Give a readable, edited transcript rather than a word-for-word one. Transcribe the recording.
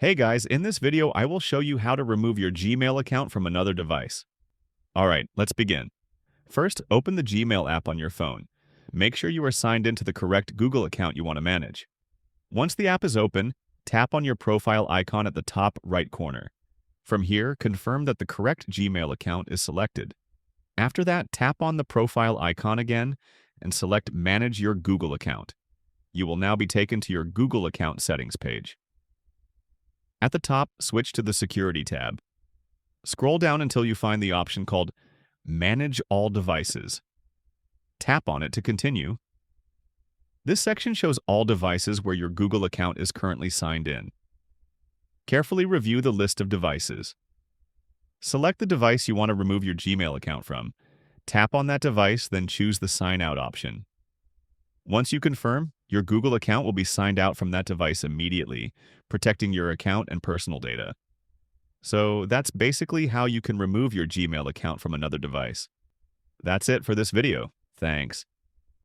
Hey guys, in this video I will show you how to remove your Gmail account from another device. Alright, let's begin. First, open the Gmail app on your phone. Make sure you are signed into the correct Google account you want to manage. Once the app is open, tap on your profile icon at the top right corner. From here, confirm that the correct Gmail account is selected. After that, tap on the profile icon again and select Manage your Google account. You will now be taken to your Google account settings page. At the top, switch to the Security tab. Scroll down until you find the option called Manage All Devices. Tap on it to continue. This section shows all devices where your Google account is currently signed in. Carefully review the list of devices. Select the device you want to remove your Gmail account from. Tap on that device, then choose the Sign Out option. Once you confirm, your Google account will be signed out from that device immediately, protecting your account and personal data. So that's basically how you can remove your Gmail account from another device. That's it for this video. Thanks.